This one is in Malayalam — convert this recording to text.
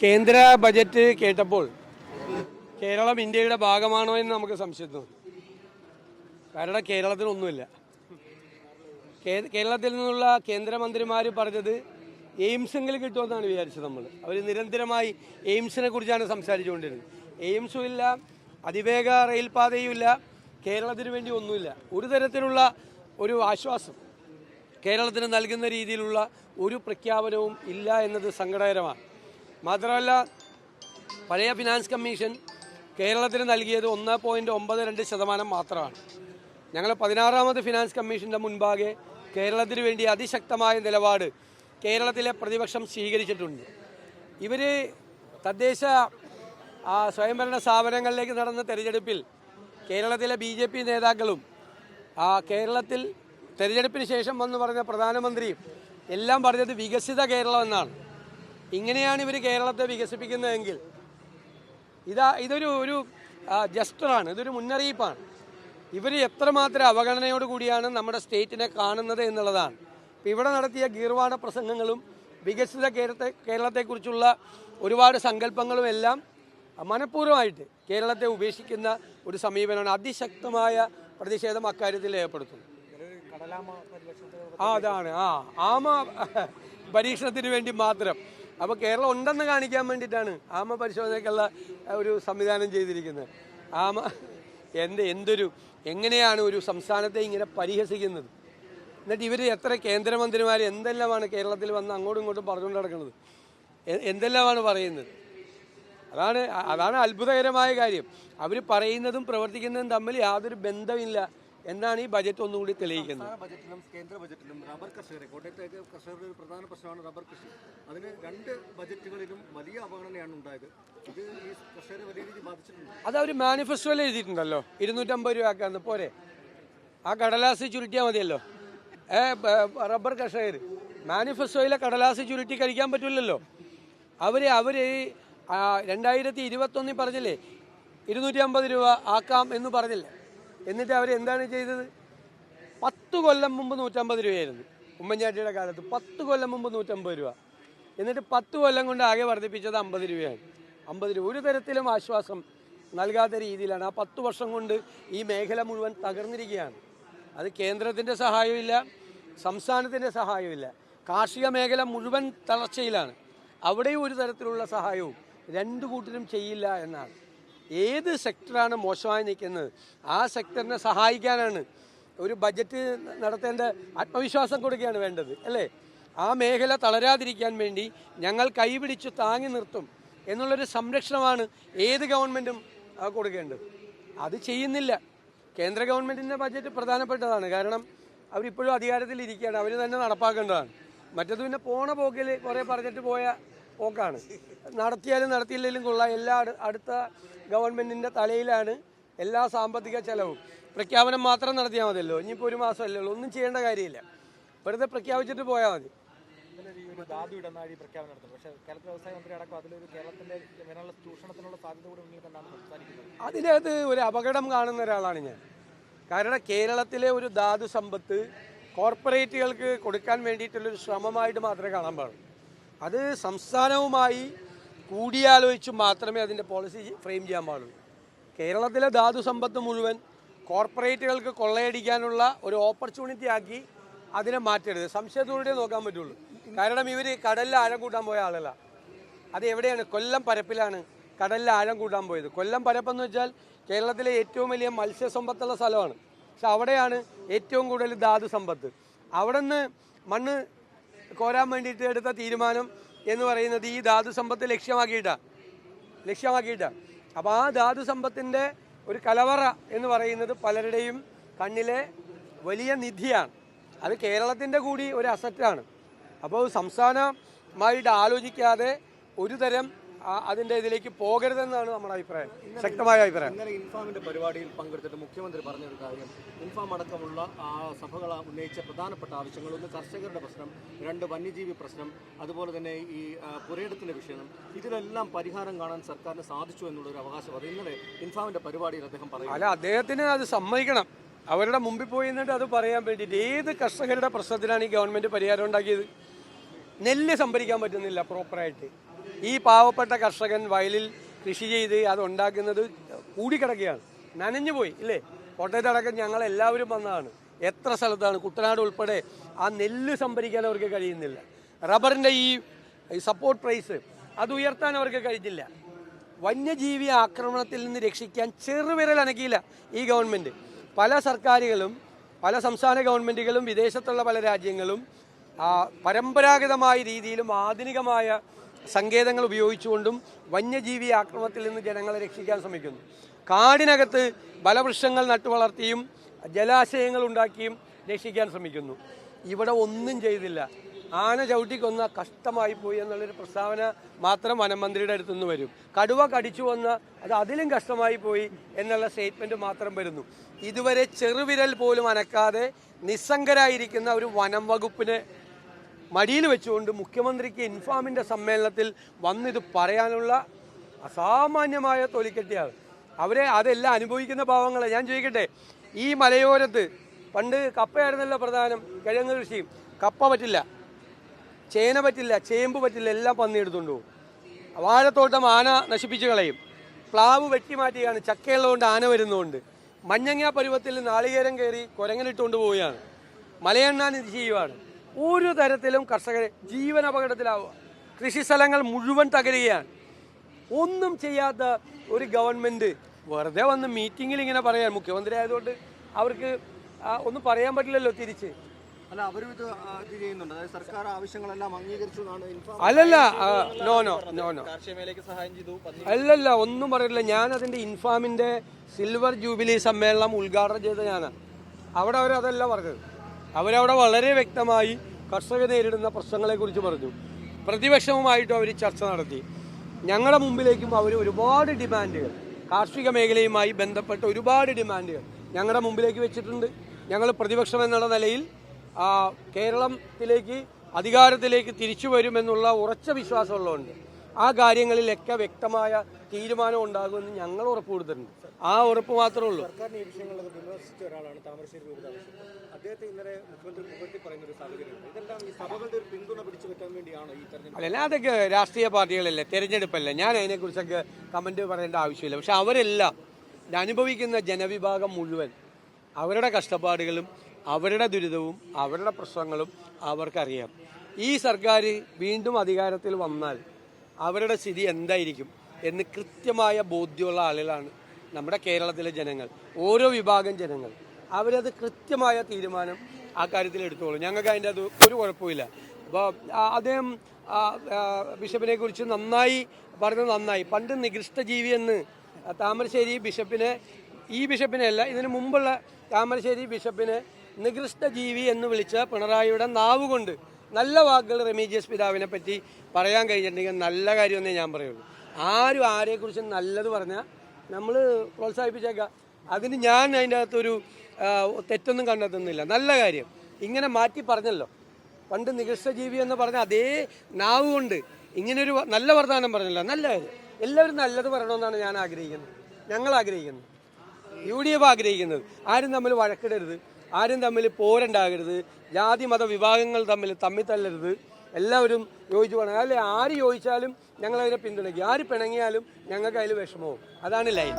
കേന്ദ്ര ബജറ്റ് കേട്ടപ്പോൾ കേരളം ഇന്ത്യയുടെ ഭാഗമാണോ എന്ന് നമുക്ക് സംശയം തോന്നി. കാരണം കേരളത്തിനൊന്നുമില്ല. കേരളത്തിൽ നിന്നുള്ള കേന്ദ്രമന്ത്രിമാർ പറഞ്ഞത് എയിംസെങ്കിലും കിട്ടുമെന്നാണ് വിചാരിച്ചത്. അവർ നിരന്തരമായി എയിംസിനെ കുറിച്ചാണ് സംസാരിച്ചുകൊണ്ടിരുന്നത്. എയിംസും ഇല്ല, അതിവേഗ റെയിൽപാതയും ഇല്ല, കേരളത്തിന് വേണ്ടി ഒന്നുമില്ല. ഒരു തരത്തിലുള്ള ഒരു ആശ്വാസം കേരളത്തിന് നൽകുന്ന രീതിയിലുള്ള ഒരു പ്രഖ്യാപനവും ഇല്ല എന്നത് സങ്കടകരമാണ്. മാത്രമല്ല, പഴയ ഫിനാൻസ് കമ്മീഷൻ കേരളത്തിന് നൽകിയത് 1.92% മാത്രമാണ്. ഞങ്ങൾ 16ാമത് ഫിനാൻസ് കമ്മീഷൻ്റെ മുൻപാകെ കേരളത്തിന് വേണ്ടി അതിശക്തമായ നിലപാട് കേരളത്തിലെ പ്രതിപക്ഷം സ്വീകരിച്ചിട്ടുണ്ട്. ഇവർ തദ്ദേശ സ്വയംഭരണ സ്ഥാപനങ്ങളിലേക്ക് നടന്ന തെരഞ്ഞെടുപ്പിൽ കേരളത്തിലെ BJP നേതാക്കളും കേരളത്തിൽ തെരഞ്ഞെടുപ്പിന് ശേഷം വന്ന് പറഞ്ഞ പ്രധാനമന്ത്രിയും എല്ലാം പറഞ്ഞത് വികസിത കേരളം എന്നാണ്. ഇങ്ങനെയാണ് ഇവർ കേരളത്തെ വികസിപ്പിക്കുന്നതെങ്കിൽ ഇതൊരു ജസ്റ്ററാണ്, ഇതൊരു മുന്നറിയിപ്പാണ്. ഇവർ എത്രമാത്രം അവഗണനയോട് കൂടിയാണ് നമ്മുടെ സ്റ്റേറ്റിനെ കാണുന്നത് എന്നുള്ളതാണ്. ഇവിടെ നടത്തിയ ഗീർവാണ പ്രസംഗങ്ങളും വികസിത കേരളത്തെക്കുറിച്ചുള്ള ഒരുപാട് സങ്കല്പങ്ങളും എല്ലാം മനഃപൂർവ്വമായിട്ട് കേരളത്തെ ഉപേക്ഷിക്കുന്ന ഒരു സമീപനമാണ്. അതിശക്തമായ പ്രതിഷേധം അക്കാര്യത്തിൽ ഏർപ്പെടുത്തുന്നു. അതാണ് ആമ പരീക്ഷണത്തിന് വേണ്ടി മാത്രം. അപ്പോൾ കേരളം ഉണ്ടെന്ന് കാണിക്കാൻ വേണ്ടിയിട്ടാണ് ആമ പരിശോധനയ്ക്കുള്ള ഒരു സംവിധാനം ചെയ്തിരിക്കുന്നത്. എങ്ങനെയാണ് ഒരു സംസ്ഥാനത്തെ ഇങ്ങനെ പരിഹസിക്കുന്നത്? എന്നിട്ട് ഇവർ എത്ര കേന്ദ്രമന്ത്രിമാർ എന്തെല്ലാമാണ് കേരളത്തിൽ വന്ന് അങ്ങോട്ടും ഇങ്ങോട്ടും പറഞ്ഞുകൊണ്ട് നടക്കുന്നത്, എന്തെല്ലാമാണ് പറയുന്നത്? അതാണ് അത്ഭുതകരമായ കാര്യം. അവർ പറയുന്നതും പ്രവർത്തിക്കുന്നതും തമ്മിൽ യാതൊരു ബന്ധമില്ല എന്നാണ് ഈ ബജറ്റ് ഒന്നുകൂടി തെളിയിക്കുന്നത്. കേന്ദ്ര ബജറ്റിലും റബ്ബർ കർഷകരെ, കോട്ടയത്തെ കർഷകരുടെ ഒരു പ്രധാന പ്രശ്നമാണ് റബ്ബർ കൃഷി. അതിന് 2 ബജറ്റുകളിലും വലിയ അവഗണനയാണ് ഉണ്ടായത്. ഇത് ഈ കർഷകരെ വലിയ രീതിയിൽ ബാധിച്ചിട്ടുണ്ട്. അത് അവർ മാനിഫെസ്റ്റോയിൽ എഴുതിയിട്ടുണ്ടല്ലോ, 250 രൂപ ആക്കാന്ന് പോരെ? ആ കടലാസ് ചുരുട്ടിയാൽ മതിയല്ലോ. റബ്ബർ കർഷകർ മാനിഫെസ്റ്റോയിലെ കടലാസ് ചുരുട്ടി കഴിക്കാൻ പറ്റില്ലല്ലോ. അവർ 2021 പറഞ്ഞില്ലേ 250 രൂപ ആക്കാം എന്ന് പറഞ്ഞില്ലേ? എന്നിട്ട് അവരെന്താണ് ചെയ്തത്? 10 കൊല്ലം മുമ്പ് 150 രൂപയായിരുന്നു ഉമ്മൻചാണ്ടിയുടെ കാലത്ത്. 10 കൊല്ലം മുമ്പ് 150 രൂപ. എന്നിട്ട് 10 കൊല്ലം കൊണ്ട് ആകെ വർദ്ധിപ്പിച്ചത് 50 രൂപയാണ്. 50 രൂപ ഒരു തരത്തിലും ആശ്വാസം നൽകാത്ത രീതിയിലാണ്. ആ 10 വർഷം കൊണ്ട് ഈ മേഖല മുഴുവൻ തകർന്നിരിക്കുകയാണ്. അത് കേന്ദ്രത്തിൻ്റെ സഹായമില്ല, സംസ്ഥാനത്തിൻ്റെ സഹായമില്ല. കാർഷിക മേഖല മുഴുവൻ തളർച്ചയിലാണ്. അവിടെയും ഒരു തരത്തിലുള്ള സഹായവും 2 കൂട്ടരും ചെയ്യില്ല എന്നാണ്. ഏത് സെക്ടറാണ് മോശമായി നിൽക്കുന്നത് ആ സെക്ടറിനെ സഹായിക്കാനാണ് ഒരു ബജറ്റ് നടത്തേണ്ട. ആത്മവിശ്വാസം കൊടുക്കുകയാണ് വേണ്ടത്, അല്ലേ? ആ മേഖല തളരാതിരിക്കാൻ വേണ്ടി ഞങ്ങൾ കൈപിടിച്ച് താങ്ങി നിർത്തും എന്നുള്ളൊരു സംരക്ഷണമാണ് ഏത് ഗവൺമെൻറ്റും കൊടുക്കേണ്ടത്. അത് ചെയ്യുന്നില്ല. കേന്ദ്ര ഗവൺമെൻറ്റിൻ്റെ ബജറ്റ് പ്രധാനപ്പെട്ടതാണ്. കാരണം അവരിപ്പോഴും അധികാരത്തിലിരിക്കുകയാണ്, അവർ തന്നെ നടപ്പാക്കേണ്ടതാണ്. മറ്റത് പിന്നെ പോണ പോക്കിൽ കുറേ പറഞ്ഞിട്ട് പോയ പോക്കാണ്. നടത്തിയാലും നടത്തിയില്ലെങ്കിലും കൊള്ളാം, എല്ലാ അടുത്ത ഗവൺമെൻറ്റിൻ്റെ തലയിലാണ് എല്ലാ സാമ്പത്തിക ചെലവും. പ്രഖ്യാപനം മാത്രം നടത്തിയാൽ മതിയല്ലോ. ഇനിയിപ്പോൾ 1 മാസമല്ലേ ഉള്ളൂ, ഒന്നും ചെയ്യേണ്ട കാര്യമില്ല. വെറുതെ പ്രഖ്യാപിച്ചിട്ട് പോയാൽ മതി. ധാതു ഇടനാഴി പ്രഖ്യാപനം നടത്തും. പക്ഷേ കേരളത്തിലെ വ്യവസായ മന്ത്രി അടക്കം അതിലൊരു കേരളത്തിൻ്റെ ചൂഷണത്തിനുള്ള സാധ്യത കൂടി മുന്നിൽ കണ്ടാണ് സംസാരിക്കുന്നത്. അതിനകത്ത് ഒരു അപകടം കാണുന്ന ഒരാളാണ് ഞാൻ. കാരണം കേരളത്തിലെ ഒരു ധാതു സമ്പത്ത് കോർപ്പറേറ്റുകൾക്ക് കൊടുക്കാൻ വേണ്ടിയിട്ടുള്ളൊരു ശ്രമമായിട്ട് മാത്രമേ കാണാൻ പാടുള്ളൂ. അത് സംസ്ഥാനവുമായി കൂടിയാലോചിച്ച് മാത്രമേ അതിൻ്റെ പോളിസി ഫ്രെയിം ചെയ്യാൻ പാടുള്ളൂ. കേരളത്തിലെ ധാതു സമ്പത്ത് മുഴുവൻ കോർപ്പറേറ്റുകൾക്ക് കൊള്ളയടിക്കാനുള്ള ഒരു ഓപ്പർച്യൂണിറ്റി ആക്കി അതിനെ മാറ്റരുത്. സംശയത്തോടെ നോക്കാൻ പറ്റുള്ളൂ. കാരണം ഇവർ കടലിൽ ആഴം കൂട്ടാൻ പോയ ആളല്ല. അത് എവിടെയാണ്? കൊല്ലം പരപ്പിലാണ് കടലിൽ ആഴം കൂട്ടാൻ പോയത്. കൊല്ലം പരപ്പെന്ന് വെച്ചാൽ കേരളത്തിലെ ഏറ്റവും വലിയ മത്സ്യസമ്പത്തുള്ള സ്ഥലമാണ്. പക്ഷെ അവിടെയാണ് ഏറ്റവും കൂടുതൽ ധാതു സമ്പത്ത്. അവിടെ നിന്ന് മണ്ണ് കോരാൻ വേണ്ടിയിട്ട് എടുത്ത തീരുമാനം എന്ന് പറയുന്നത് ഈ ധാതു സമ്പത്ത് ലക്ഷ്യമാക്കിയിട്ടാണ്. അപ്പോൾ ആ ധാതു സമ്പത്തിൻ്റെ ഒരു കലവറ എന്ന് പറയുന്നത് പലരുടെയും കണ്ണിലെ വലിയ നിധിയാണ്. അത് കേരളത്തിൻ്റെ കൂടി ഒരു അസറ്റാണ്. അപ്പോൾ സംസ്ഥാനമായിട്ട് ആലോചിക്കാതെ ഒരു തരം അതിൻ്റെ ഇതിലേക്ക് പോകരുതെന്നാണ് നമ്മുടെ അഭിപ്രായം, ശക്തമായ അഭിപ്രായം. ഇന്നലെ ഇൻഫാമിൻ്റെ പരിപാടിയിൽ പങ്കെടുത്തിട്ട് മുഖ്യമന്ത്രി പറഞ്ഞൊരു കാര്യം, ഇൻഫാം അടക്കമുള്ള സഭകൾ ഉന്നയിച്ച പ്രധാനപ്പെട്ട ആവശ്യങ്ങൾ, 1 കർഷകരുടെ പ്രശ്നം, 2 വന്യജീവി പ്രശ്നം, അതുപോലെ തന്നെ ഈ പുരയിടത്തിൻ്റെ വിഷയം, ഇതിലെല്ലാം പരിഹാരം കാണാൻ സർക്കാരിന് സാധിച്ചു എന്നുള്ളൊരു അവകാശവാദം ഇന്നലെ ഇൻഫാമിൻ്റെ പരിപാടിയിൽ അദ്ദേഹം പറയും. അല്ല, അദ്ദേഹത്തിന് അത് സമ്മതിക്കണം. അവരുടെ മുമ്പിൽ പോയി നിന്നിട്ട് അത് പറയാൻ വേണ്ടിയിട്ട്. ഏത് കർഷകരുടെ പ്രശ്നത്തിനാണ് ഈ ഗവൺമെൻറ് പരിഹാരം ഉണ്ടാക്കിയത്? നെല്ല് സംഭരിക്കാൻ പറ്റുന്നില്ല പ്രോപ്പറായിട്ട്. ഈ പാവപ്പെട്ട കർഷകൻ വയലിൽ കൃഷി ചെയ്ത് അതുണ്ടാക്കുന്നത് കൂടിക്കിടക്കുകയാണ്, നനഞ്ഞു പോയി ഇല്ലേ. കോട്ടയത്തടക്കം ഞങ്ങളെല്ലാവരും വന്നതാണ്. എത്ര സ്ഥലത്താണ്, കുട്ടനാട് ഉൾപ്പെടെ ആ നെല്ല് സംഭരിക്കാൻ അവർക്ക് കഴിയുന്നില്ല. റബ്ബറിൻ്റെ ഈ സപ്പോർട്ട് പ്രൈസ് അത് ഉയർത്താൻ അവർക്ക് കഴിഞ്ഞില്ല. വന്യജീവി ആക്രമണത്തിൽ നിന്ന് രക്ഷിക്കാൻ ചെറുവിരൽ അനക്കിയില്ല ഈ ഗവൺമെൻറ്. പല സർക്കാരുകളും പല സംസ്ഥാന ഗവൺമെൻറ്റുകളും വിദേശത്തുള്ള പല രാജ്യങ്ങളും പരമ്പരാഗതമായ രീതിയിലും ആധുനികമായ സങ്കേതങ്ങൾ ഉപയോഗിച്ചുകൊണ്ടും വന്യജീവി ആക്രമണത്തിൽ നിന്ന് ജനങ്ങളെ രക്ഷിക്കാൻ ശ്രമിക്കുന്നു. കാടിനകത്ത് ബലവൃക്ഷങ്ങൾ നട്ടുവളർത്തിയും ജലാശയങ്ങൾ ഉണ്ടാക്കിയും രക്ഷിക്കാൻ ശ്രമിക്കുന്നു. ഇവിടെ ഒന്നും ചെയ്തില്ല. ആന ചവിട്ടിക്കൊന്ന കഷ്ടമായി പോയി എന്നുള്ളൊരു പ്രസ്താവന മാത്രം വനമന്ത്രിയുടെ അടുത്തുനിന്ന് വരും. കടുവ കടിച്ചു വന്ന അത് അതിലും കഷ്ടമായി പോയി എന്നുള്ള സ്റ്റേറ്റ്മെൻറ്റ് മാത്രം വരുന്നു. ഇതുവരെ ചെറുവിരൽ പോലും അനക്കാതെ നിസ്സംഗരായിരിക്കുന്ന ഒരു വനം വകുപ്പിനെ മടിയിൽ വെച്ചുകൊണ്ട് മുഖ്യമന്ത്രിക്ക് ഇൻഫാമിൻ്റെ സമ്മേളനത്തിൽ വന്നിത് പറയാനുള്ള അസാമാന്യമായ തൊലിക്കെട്ടിയാണ്. അതെല്ലാം അനുഭവിക്കുന്ന പാവങ്ങളെ ഞാൻ ചോദിക്കട്ടെ, ഈ മലയോരത്ത് പണ്ട് കപ്പയായിരുന്നല്ലോ പ്രധാനം, കിഴങ്ങ് കൃഷിയും. കപ്പ പറ്റില്ല, ചേന പറ്റില്ല, ചേമ്പ് പറ്റില്ല, എല്ലാം പന്നിയെടുത്തുകൊണ്ട് പോകും. വാഴത്തോട്ടം ആന നശിപ്പിച്ച് കളയും. പ്ലാവ് വെട്ടിമാറ്റിയാണ്, ചക്കയുള്ളതുകൊണ്ട് ആന വരുന്നതുകൊണ്ട്. മഞ്ഞങ്ങ പരുവത്തിൽ നാളികേരം കയറി കുരങ്ങനിട്ടുകൊണ്ട് പോവുകയാണ്. മലയെണ്ണാൻ ഇത് ചെയ്യുവാണ്. ഒരു തരത്തിലും കർഷകരെ ജീവൻ അപകടത്തിലാവുക. കൃഷിസ്ഥലങ്ങൾ മുഴുവൻ തകരുകയാണ്. ഒന്നും ചെയ്യാത്ത ഒരു ഗവൺമെൻറ് വെറുതെ വന്ന് മീറ്റിങ്ങിൽ ഇങ്ങനെ പറയാൻ, മുഖ്യമന്ത്രി ആയതുകൊണ്ട് അവർക്ക് ഒന്നും പറയാൻ പറ്റില്ലല്ലോ തിരിച്ച്. അല്ല, അവരും ഇത് ചെയ്യുന്നുണ്ട്. അതായത് സർക്കാർ ആവശ്യങ്ങളെല്ലാം അംഗീകരിച്ചു. അല്ലല്ല, നോ അല്ലല്ല, ഒന്നും പറയില്ല. ഞാൻ അതിൻ്റെ ഇൻഫാമിൻ്റെ സിൽവർ ജൂബിലി സമ്മേളനം ഉദ്ഘാടനം ചെയ്ത ഞാനാണ്. അവിടെ അവരതല്ല പറഞ്ഞത്. അവരവിടെ വളരെ വ്യക്തമായി കർഷകർ നേരിടുന്ന പ്രശ്നങ്ങളെക്കുറിച്ച് പറഞ്ഞു. പ്രതിപക്ഷവുമായിട്ടും അവർ ചർച്ച നടത്തി. ഞങ്ങളുടെ മുമ്പിലേക്കും അവർ ഒരുപാട് ഡിമാൻഡുകൾ, കാർഷിക മേഖലയുമായി ബന്ധപ്പെട്ട ഒരുപാട് ഡിമാൻഡുകൾ ഞങ്ങളുടെ മുമ്പിലേക്ക് വെച്ചിട്ടുണ്ട്. ഞങ്ങൾ പ്രതിപക്ഷം എന്നുള്ള നിലയിൽ കേരളത്തിലേക്ക് അധികാരത്തിലേക്ക് തിരിച്ചു വരുമെന്നുള്ള ഉറച്ച വിശ്വാസമുള്ളതുകൊണ്ട് ആ കാര്യങ്ങളിലൊക്കെ വ്യക്തമായ തീരുമാനം ഉണ്ടാകുമെന്ന് ഞങ്ങൾ ഉറപ്പ് കൊടുത്തിട്ടുണ്ട്. ആ ഉറപ്പ് മാത്രമേ ഉള്ളൂ. സർക്കാരിനെ ഈ വിഷയങ്ങളൊക്കെ വിമർശിച്ച ഒരാളാണ് താമരശ്ശേരി അദ്ദേഹത്തെ ഇന്നലെ മുഖ്യമന്ത്രി പുകഴ്ത്തി പറയുന്ന ഒരു സാഹചര്യമുണ്ട്. ഇതെല്ലാം ഈ സഭകളുടെ ഒരു പിന്തുണ പിടിച്ചു പറ്റാൻ വേണ്ടിയാണോ ഈ തെരഞ്ഞെടുപ്പ്? അല്ല, അതൊക്കെ രാഷ്ട്രീയ പാർട്ടികളല്ലേ, തെരഞ്ഞെടുപ്പല്ലേ. ഞാൻ അതിനെക്കുറിച്ചൊക്കെ കമൻറ്റ് പറയേണ്ട ആവശ്യമില്ല. പക്ഷെ അവരെല്ലാം അനുഭവിക്കുന്ന ജനവിഭാഗം മുഴുവൻ അവരുടെ കഷ്ടപ്പാടുകളും അവരുടെ ദുരിതവും അവരുടെ പ്രശ്നങ്ങളും അവർക്കറിയാം. ഈ സർക്കാർ വീണ്ടും അധികാരത്തിൽ വന്നാൽ അവരുടെ സ്ഥിതി എന്തായിരിക്കും എന്ന് കൃത്യമായ ബോധ്യമുള്ള ആളുകളാണ് നമ്മുടെ കേരളത്തിലെ ജനങ്ങൾ. ഓരോ വിഭാഗം ജനങ്ങൾ അവരത് കൃത്യമായ തീരുമാനം ആ കാര്യത്തിൽ എടുത്തോളും. ഞങ്ങൾക്ക് അതിൻ്റെ അത് ഒരു കുഴപ്പമില്ല. അപ്പോൾ അദ്ദേഹം ബിഷപ്പിനെ കുറിച്ച് നന്നായി പറഞ്ഞത് നന്നായി. പണ്ട് നികൃഷ്ടജീവി എന്ന് താമരശ്ശേരി ബിഷപ്പിനെ, ഈ ബിഷപ്പിനെ അല്ല, ഇതിനു മുമ്പുള്ള താമരശ്ശേരി ബിഷപ്പിനെ നികൃഷ്ടജീവി എന്ന് വിളിച്ച പിണറായിയുടെ നാവ് കൊണ്ട് നല്ല വാക്കുകൾ റെമീജിയസ് പിതാവിനെ പറ്റി പറയാൻ കഴിഞ്ഞിട്ടുണ്ടെങ്കിൽ നല്ല കാര്യമെന്നേ ഞാൻ പറയുള്ളൂ. ആരും ആരെക്കുറിച്ചും നല്ലത് പറഞ്ഞാൽ നമ്മൾ പ്രോത്സാഹിപ്പിച്ചേക്കാം. അതിന് ഞാൻ അതിൻ്റെ അകത്തൊരു തെറ്റൊന്നും കണ്ടെത്തുന്നില്ല. നല്ല കാര്യം ഇങ്ങനെ മാറ്റി പറഞ്ഞല്ലോ. പണ്ട് നികൃഷ്ടജീവി എന്ന് പറഞ്ഞ അതേ നാവ് കൊണ്ട് ഇങ്ങനൊരു നല്ല വർത്തമാനം പറഞ്ഞല്ലോ. നല്ല കാര്യം. എല്ലാവരും നല്ലത് പറയണമെന്നാണ് ഞാൻ ആഗ്രഹിക്കുന്നത്, ഞങ്ങൾ ആഗ്രഹിക്കുന്നത്, UDF ആഗ്രഹിക്കുന്നത്. ആരും തമ്മിൽ വഴക്കിടരുത്, ആരും തമ്മിൽ പോരുണ്ടാകരുത്, ജാതി മത വിഭാഗങ്ങൾ തമ്മിൽ തല്ലരുത്, എല്ലാവരും യോജിച്ച് പോകണം. അല്ലെ, ആര് യോജിച്ചാലും ഞങ്ങളതിനെ പിന്തുണയ്ക്കും, ആര് പിണങ്ങിയാലും ഞങ്ങൾക്ക് അതിൽ വിഷമവും. അതാണ് ലൈൻ.